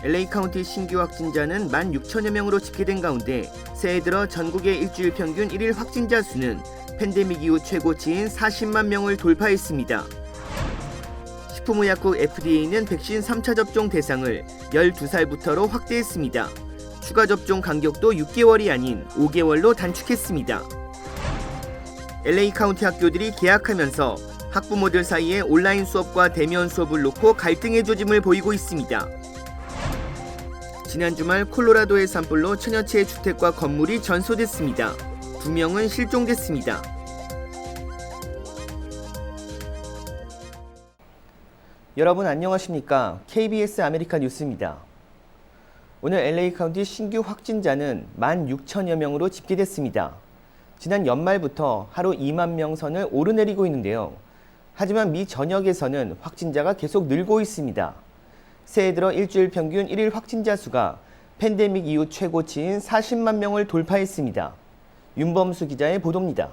LA 카운티 신규 확진자는 16,000여 명으로 집계된 가운데 새해 들어 전국의 일주일 평균 1일 확진자 수는 팬데믹 이후 최고치인 40만 명을 돌파했습니다. 식품의약국 FDA는 백신 3차 접종 대상을 12살부터로 확대했습니다. 추가 접종 간격도 6개월이 아닌 5개월로 단축했습니다. LA 카운티 학교들이 개학하면서 학부모들 사이에 온라인 수업과 대면 수업을 놓고 갈등의 조짐을 보이고 있습니다. 지난 주말 콜로라도의 산불로 천여 채의 주택과 건물이 전소됐습니다. 2명은 실종됐습니다. 여러분 안녕하십니까? KBS 아메리카 뉴스입니다. 오늘 LA 카운티 신규 확진자는 16,000여 명으로 집계됐습니다. 지난 연말부터 하루 2만 명 선을 오르내리고 있는데요. 하지만 미 전역에서는 확진자가 계속 늘고 있습니다. 새해 들어 일주일 평균 1일 확진자 수가 팬데믹 이후 최고치인 40만 명을 돌파했습니다. 윤범수 기자의 보도입니다.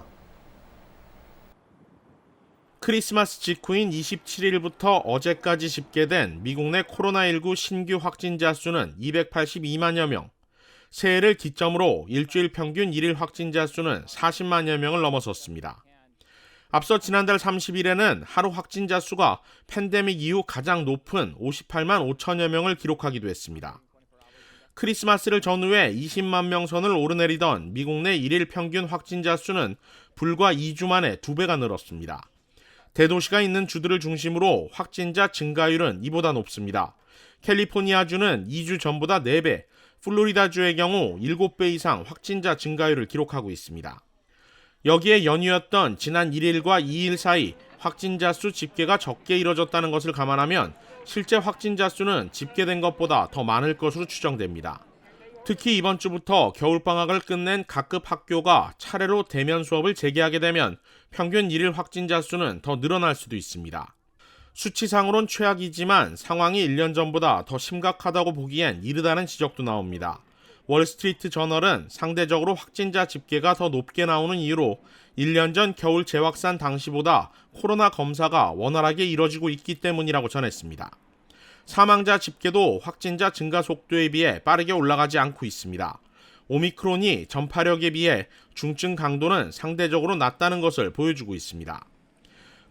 크리스마스 직후인 27일부터 어제까지 집계된 미국 내 코로나19 신규 확진자 수는 282만여 명, 새해를 기점으로 일주일 평균 1일 확진자 수는 40만여 명을 넘어섰습니다. 앞서 지난달 30일에는 하루 확진자 수가 팬데믹 이후 가장 높은 58만 5천여 명을 기록하기도 했습니다. 크리스마스를 전후해 20만 명 선을 오르내리던 미국 내 1일 평균 확진자 수는 불과 2주 만에 2배가 늘었습니다. 대도시가 있는 주들을 중심으로 확진자 증가율은 이보다 높습니다. 캘리포니아주는 2주 전보다 4배, 플로리다주의 경우 7배 이상 확진자 증가율을 기록하고 있습니다. 여기에 연이었던 지난 1일과 2일 사이 확진자 수 집계가 적게 이뤄졌다는 것을 감안하면 실제 확진자 수는 집계된 것보다 더 많을 것으로 추정됩니다. 특히 이번 주부터 겨울방학을 끝낸 각급 학교가 차례로 대면 수업을 재개하게 되면 평균 1일 확진자 수는 더 늘어날 수도 있습니다. 수치상으론 최악이지만 상황이 1년 전보다 더 심각하다고 보기엔 이르다는 지적도 나옵니다. 월스트리트 저널은 상대적으로 확진자 집계가 더 높게 나오는 이유로 1년 전 겨울 재확산 당시보다 코로나 검사가 원활하게 이뤄지고 있기 때문이라고 전했습니다. 사망자 집계도 확진자 증가 속도에 비해 빠르게 올라가지 않고 있습니다. 오미크론이 전파력에 비해 중증 강도는 상대적으로 낮다는 것을 보여주고 있습니다.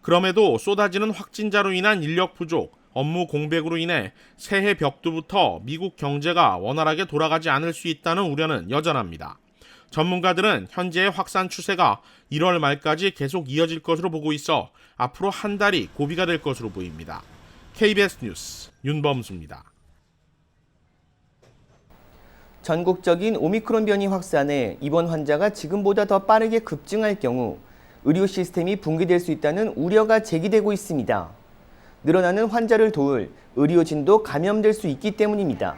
그럼에도 쏟아지는 확진자로 인한 인력 부족, 업무 공백으로 인해 새해 벽두부터 미국 경제가 원활하게 돌아가지 않을 수 있다는 우려는 여전합니다. 전문가들은 현재의 확산 추세가 1월 말까지 계속 이어질 것으로 보고 있어 앞으로 한 달이 고비가 될 것으로 보입니다. KBS 뉴스 윤범수입니다. 전국적인 오미크론 변이 확산에 입원 환자가 지금보다 더 빠르게 급증할 경우 의료 시스템이 붕괴될 수 있다는 우려가 제기되고 있습니다. 늘어나는 환자를 도울 의료진도 감염될 수 있기 때문입니다.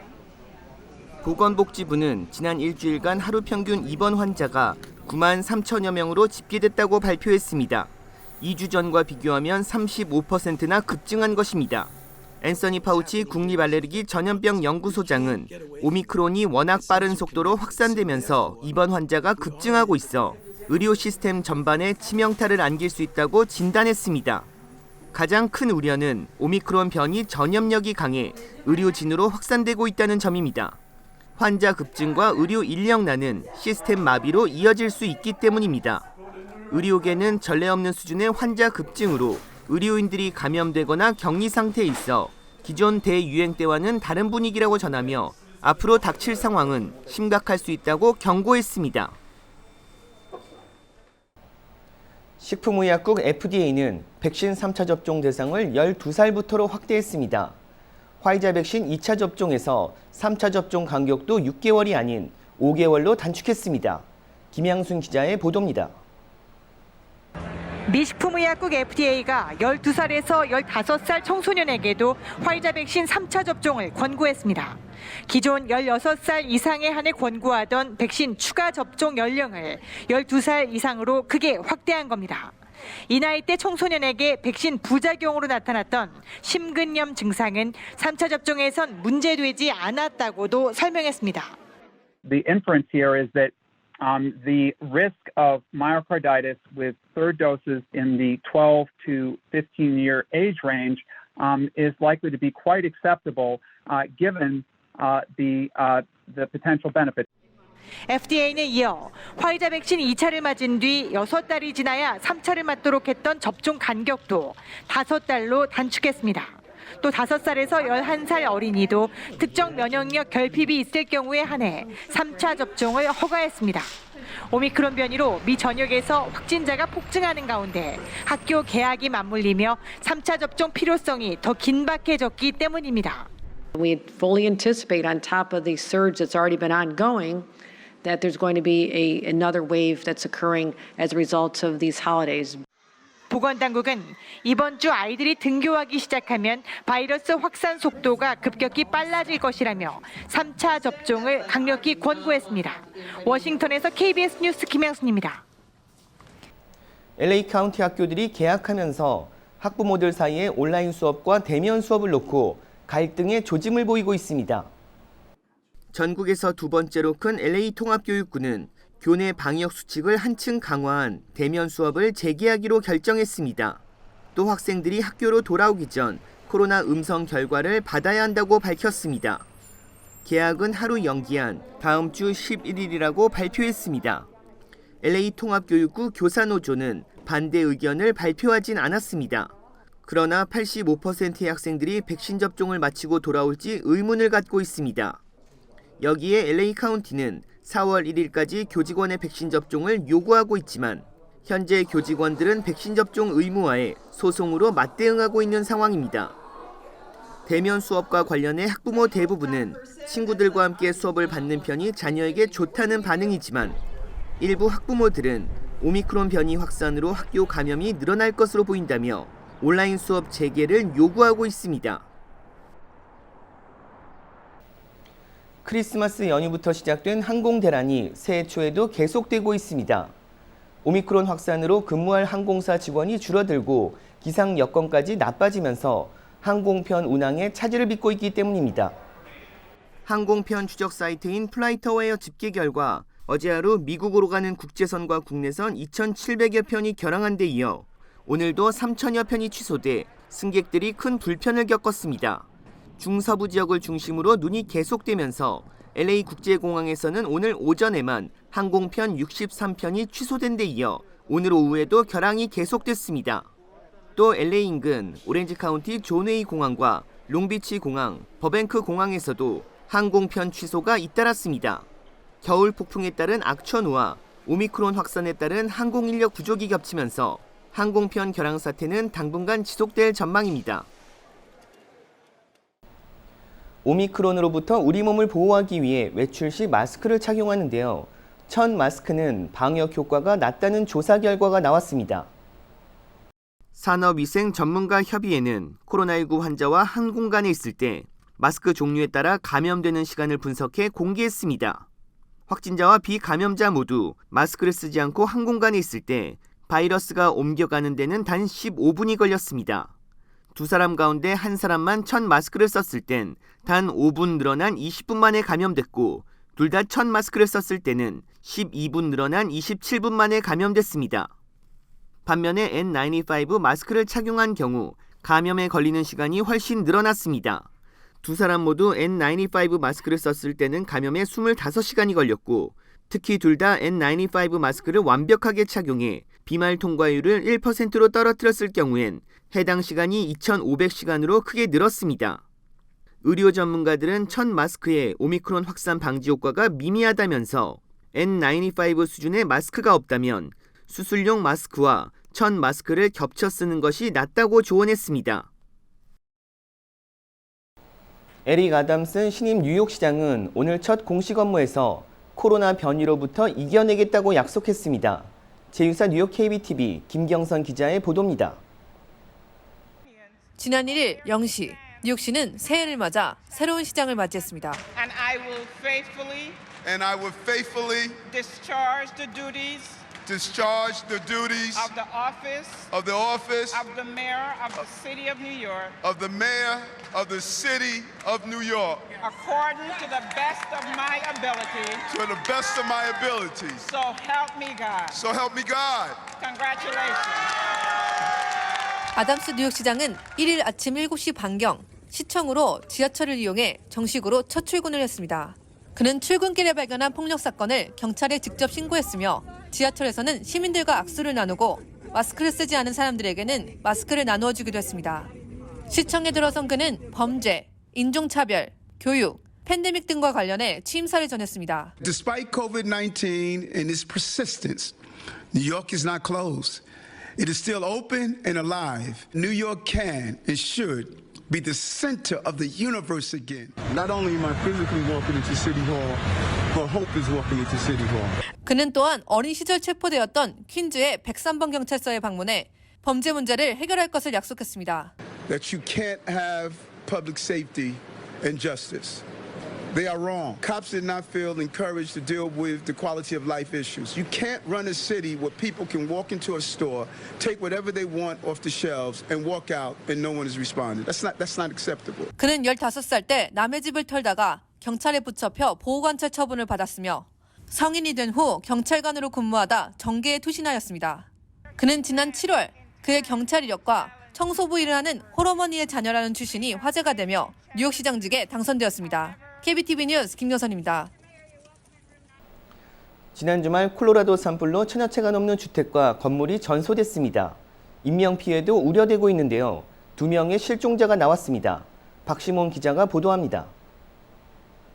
보건복지부는 지난 일주일간 하루 평균 입원 환자가 9만 3천여 명으로 집계됐다고 발표했습니다. 2주 전과 비교하면 35%나 급증한 것입니다. 앤서니 파우치 국립알레르기 전염병 연구소장은 오미크론이 워낙 빠른 속도로 확산되면서 입원 환자가 급증하고 있어 의료 시스템 전반에 치명타를 안길 수 있다고 진단했습니다. 가장 큰 우려는 오미크론 변이 전염력이 강해 의료진으로 확산되고 있다는 점입니다. 환자 급증과 의료 인력난은 시스템 마비로 이어질 수 있기 때문입니다. 의료계는 전례 없는 수준의 환자 급증으로 의료인들이 감염되거나 격리 상태에 있어 기존 대유행 때와는 다른 분위기라고 전하며 앞으로 닥칠 상황은 심각할 수 있다고 경고했습니다. 식품의약국 FDA는 백신 3차 접종 대상을 12살부터로 확대했습니다. 화이자 백신 2차 접종에서 3차 접종 간격도 6개월이 아닌 5개월로 단축했습니다. 김양순 기자의 보도입니다. 미 식품의약국 FDA가 12살에서 15살 청소년에게도 화이자 백신 3차 접종을 권고했습니다. 기존 16살 이상에 한해 권고하던 백신 추가 접종 연령을 12살 이상으로 크게 확대한 겁니다. 이 나이 때 청소년에게 백신 부작용으로 나타났던 심근염 증상은 3차 접종에선 문제되지 않았다고도 설명했습니다. The inference here is that the risk of myocarditis with third doses in the 12 to 15-year age range is likely to be quite acceptable given the potential benefits. FDA는 이어 화이자 백신 2차를 맞은 뒤 6달이 지나야 3차를 맞도록 했던 접종 간격도 5달로 단축했습니다. 또 5살에서 11살 어린이도 특정 면역력 결핍이 있을 경우에 한해 3차 접종을 허가했습니다. 오미크론 변이로 미 전역에서 확진자가 폭증하는 가운데 학교 개학이 맞물리며 3차 접종 필요성이 더 긴박해졌기 때문입니다. We fully anticipate on top of the surge that's already been ongoing that there's going to be another wave that's occurring as a result of these holidays. 보건당국은 이번 주 아이들이 등교하기 시작하면 바이러스 확산 속도가 급격히 빨라질 것이라며 3차 접종을 강력히 권고했습니다. 워싱턴에서 KBS 뉴스 김양순입니다. LA 카운티 학교들이 개학하면서 학부모들 사이에 온라인 수업과 대면 수업을 놓고 갈등의 조짐을 보이고 있습니다. 전국에서 두 번째로 큰 LA 통합교육부는 교내 방역 수칙을 한층 강화한 대면 수업을 재개하기로 결정했습니다. 또 학생들이 학교로 돌아오기 전 코로나 음성 결과를 받아야 한다고 밝혔습니다. 개학은 하루 연기한 다음 주 11일이라고 발표했습니다. LA 통합교육부 교사노조는 반대 의견을 발표하진 않았습니다. 그러나 85%의 학생들이 백신 접종을 마치고 돌아올지 의문을 갖고 있습니다. 여기에 LA 카운티는 4월 1일까지 교직원의 백신 접종을 요구하고 있지만 현재 교직원들은 백신 접종 의무화에 소송으로 맞대응하고 있는 상황입니다. 대면 수업과 관련해 학부모 대부분은 친구들과 함께 수업을 받는 편이 자녀에게 좋다는 반응이지만 일부 학부모들은 오미크론 변이 확산으로 학교 감염이 늘어날 것으로 보인다며 온라인 수업 재개를 요구하고 있습니다. 크리스마스 연휴부터 시작된 항공 대란이 새해 초에도 계속되고 있습니다. 오미크론 확산으로 근무할 항공사 직원이 줄어들고 기상 여건까지 나빠지면서 항공편 운항에 차질을 빚고 있기 때문입니다. 항공편 추적 사이트인 플라이트어웨어 집계 결과 어제 하루 미국으로 가는 국제선과 국내선 2,700여 편이 결항한 데 이어 오늘도 3,000여 편이 취소돼 승객들이 큰 불편을 겪었습니다. 중서부 지역을 중심으로 눈이 계속되면서 LA 국제공항에서는 오늘 오전에만 항공편 63편이 취소된 데 이어 오늘 오후에도 결항이 계속됐습니다. 또 LA 인근 오렌지 카운티 존웨이 공항과 롱비치 공항, 버뱅크 공항에서도 항공편 취소가 잇따랐습니다. 겨울 폭풍에 따른 악천후와 오미크론 확산에 따른 항공 인력 부족이 겹치면서 항공편 결항 사태는 당분간 지속될 전망입니다. 오미크론으로부터 우리 몸을 보호하기 위해 외출 시 마스크를 착용하는데요. 첫 마스크는 방역 효과가 낮다는 조사 결과가 나왔습니다. 산업위생 전문가 협의회는 코로나19 환자와 한 공간에 있을 때 마스크 종류에 따라 감염되는 시간을 분석해 공개했습니다. 확진자와 비감염자 모두 마스크를 쓰지 않고 한 공간에 있을 때 바이러스가 옮겨가는 데는 단 15분이 걸렸습니다. 두 사람 가운데 한 사람만 첫 마스크를 썼을 땐 단 5분 늘어난 20분 만에 감염됐고 둘 다 첫 마스크를 썼을 때는 12분 늘어난 27분 만에 감염됐습니다. 반면에 N95 마스크를 착용한 경우 감염에 걸리는 시간이 훨씬 늘어났습니다. 두 사람 모두 N95 마스크를 썼을 때는 감염에 25시간이 걸렸고 특히 둘 다 N95 마스크를 완벽하게 착용해 비말 통과율을 1%로 떨어뜨렸을 경우엔 해당 시간이 2,500시간으로 크게 늘었습니다. 의료 전문가들은 첫 마스크의 오미크론 확산 방지 효과가 미미하다면서 N95 수준의 마스크가 없다면 수술용 마스크와 첫 마스크를 겹쳐 쓰는 것이 낫다고 조언했습니다. 에릭 아담슨 신임 뉴욕시장은 오늘 첫 공식 업무에서 코로나 변이로부터 이겨내겠다고 약속했습니다. 제6사 뉴욕 KBTV 김경선 기자의 보도입니다. 지난 1일 0시 뉴욕시는 새해를 맞아 새로운 시장을 맞이했습니다. And I will faithfully discharge the duties of the office of the mayor of the city of New York according to the best of my ability. So help me God. Congratulations. 아담스 뉴욕시장은 1일 아침 7시 반경 시청으로 지하철을 이용해 정식으로 첫 출근을 했습니다. 그는 출근길에 발견한 폭력 사건을 경찰에 직접 신고했으며 지하철에서는 시민들과 악수를 나누고 마스크를 쓰지 않은 사람들에게는 마스크를 나누어 주기도 했습니다. 시청에 들어선 그는 범죄, 인종차별, 교육, 팬데믹 등과 관련해 취임사를 전했습니다. Despite COVID-19 and its persistence, New York is not closed. It is still open and alive. New York can and should be the center of the universe again. Not only am I physically walking into City Hall, but hope is walking into City Hall. 그는 또한 어린 시절 체포되었던 퀸즈의 103번 경찰서에 방문해 범죄 문제를 해결할 것을 약속했습니다. That you can't have public safety and justice. They are wrong. Cops did not feel encouraged to deal with the quality of life issues. You can't run a city where people can walk into a store, take whatever they want off the shelves, and walk out and no one is responding. That's not acceptable. 그는 15살 때 남의 집을 털다가 경찰에 붙잡혀 보호관찰 처분을 받았으며 성인이 된 후 경찰관으로 근무하다 정계에 투신하였습니다. 그는 지난 7월 그의 경찰 이력과 청소부 일을 하는 홀어머니의 자녀라는 출신이 화제가 되며 뉴욕시장직에 당선되었습니다. KBTV 뉴스 김여선입니다. 지난 주말 콜로라도 산불로 1000여 채가 넘는 주택과 건물이 전소됐습니다. 인명피해도 우려되고 있는데요. 2명의 실종자가 나왔습니다. 박시몬 기자가 보도합니다.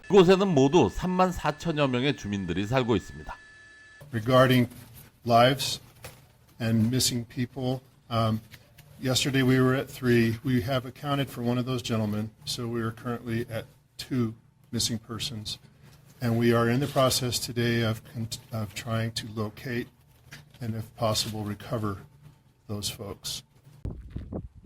이곳에는 모두 3만 4천여 명의 주민들이 살고 있습니다. Regarding lives and missing people, yesterday we were at 3. We have accounted for one of those gentlemen, so we are currently at 2 missing persons. And we are in the process today of trying to locate and, if possible, recover those folks.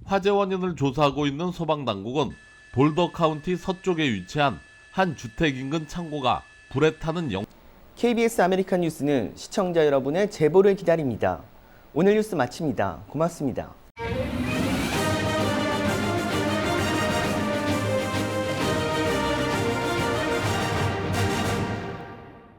화재 원인을 조사하고 있는 소방당국은 볼더 카운티 서쪽에 위치한 한 주택 인근 창고가 불에 타는 KBS 아메리칸 뉴스는 시청자 여러분의 제보를 기다립니다. 오늘 뉴스 마칩니다. 고맙습니다.